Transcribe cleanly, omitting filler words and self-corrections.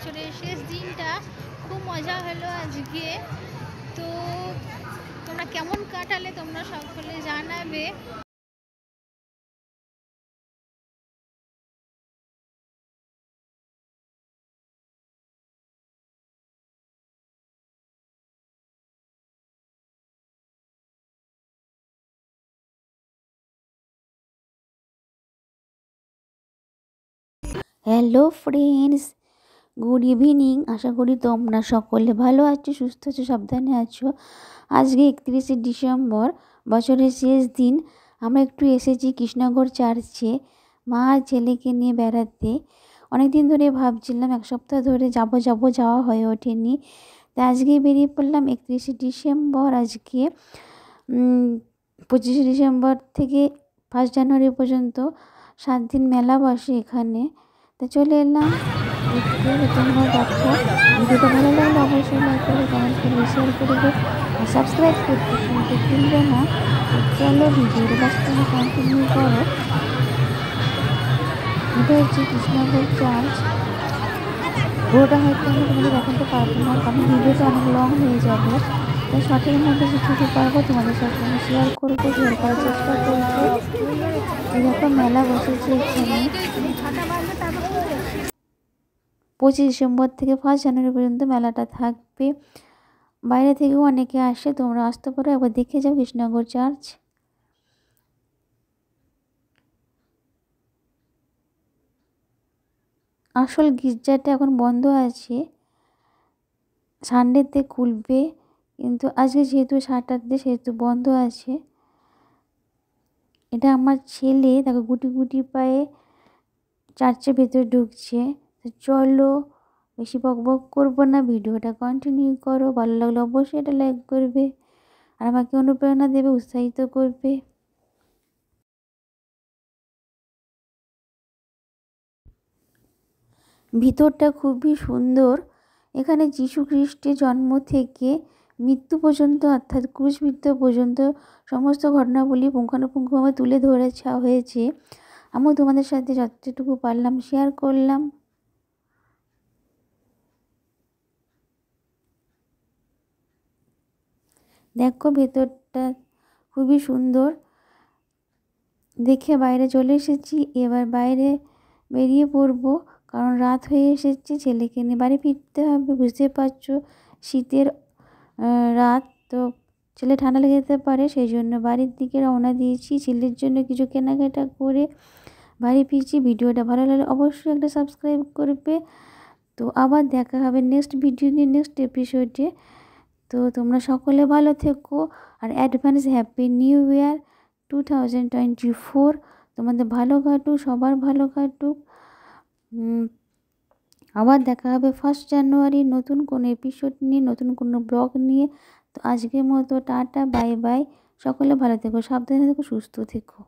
বছরের শেষ দিনটা। খুব মজা হলো আজকে। তো তোমরা কেমন কাটালে তোমরা সকলে জানাবে। Hello friends, good evening. আশা করি তোমরা সকলে ভালো আছো, সুস্থ আছো, সাবধানে আছো। আজকে 31শে ডিসেম্বর, বছরের শেষ দিন। আমরা একটু এসেছি কৃষ্ণনগর চার্চে মা আর ছেলেকে নিয়ে বেড়াতে। অনেক দিন ধরে ভাবছিলাম, এক সপ্তাহ ধরে যাওয়া হয়ে ওঠেনি। তাই আজকেই বেরিয়ে পড়লাম 31শে ডিসেম্বর। আজকে 25শে ডিসেম্বর থেকে 1 জানুয়ারি পর্যন্ত 7 দিন মেলা বসে এখানে। তো চলে এলাম দেখতে। তোমরা দেখো, ভিডিওটা ভালো লাগলে অবশ্যই লাইক করবে, কমেন্ট করবে, শেয়ার করবে আর সাবস্ক্রাইব করতে কিন্তু ভুলবে না। চলো ভিডিওটা লাস্ট পর্যন্ত কন্টিনিউ করো। এটা হচ্ছে কৃষ্ণনগর চার্চ। পুরোটা হয়তো আমি তোমাদের দেখাতে পারবো না, কারণ ভিডিওটা অনেক লং হয়ে যাবে। তাই শর্টের মধ্যে যেটুকু পারবো তোমাদের সাথে আমি শেয়ার করবো, শেয়ার করার চেষ্টা করবো। এরকম মেলা বসেছে এখানে 25 ডিসেম্বর থেকে 1 জানুয়ারি পর্যন্ত মেলাটা থাকবে। বাইরে থেকেও অনেকে আসে, তোমরা আসতে পারো, একবার দেখে যাও কৃষ্ণনগর চার্চ। আসল গির্জাটা এখন বন্ধ আছে, সানডেতে খুলবে, কিন্তু আজকে যেহেতু স্যাটারডে সেহেতু বন্ধ আছে। এটা আমার ছেলে, তাকে গুটি গুটি পায়ে চার্চের ভেতরে ঢুকছে। তো চলো, বেশি বকবক করবো না, ভিডিওটা কন্টিনিউ করো। ভালো লাগলে অবশ্যই এটা লাইক করবে আর আমাকে অনুপ্রেরণা দেবে, উৎসাহিত করবে। ভিতরটা খুবই সুন্দর। এখানে যীশু খ্রিস্টের জন্ম থেকে মৃত্যু পর্যন্ত, অর্থাৎ ক্রুশবিদ্ধ পর্যন্ত সমস্ত ঘটনাবলী পুঙ্খানুপুঙ্খভাবে তুলে ধরেছা হয়েছে। আমিও তোমাদের সাথে যতটুকু পারলাম শেয়ার করলাম। দেখো ভেতরটা খুবই সুন্দর। দেখে বাইরে চলে এসেছি, এবার বাইরে বেরিয়ে পড়বো, কারণ রাত হয়ে এসেছে। ছেলেকে নিয়ে বাড়ি ফিরতে হবে, বুঝতে পারছো শীতের রাত তো, ছেলে ঠান্ডা লেগে যেতে পারে, সেই জন্য বাড়ির দিকে রওনা দিয়েছি। ছেলের জন্য কিছু কেনাকাটা করে বাড়ি ফিরছি। ভিডিওটা ভালো লাগলে অবশ্যই একটা সাবস্ক্রাইব করবে। তো আবার দেখা হবে নেক্সট ভিডিও নিয়ে, নেক্সট এপিসোডে। তো তোমরা সকলে ভালো থেকো আর অ্যাডভান্স হ্যাপি নিউ ইয়ার 2024। তোমাদের ভালো কাটুক, সবার ভালো কাটুক। আবার দেখা হবে 1 জানুয়ারি নতুন কোনো এপিসোড নিয়ে, নতুন কোনো ব্লগ নিয়ে। তো আজকের মতো টাটা, বাই বাই। সকলে ভালো থেকো, সাবধানে থেকো, সুস্থ থেকো।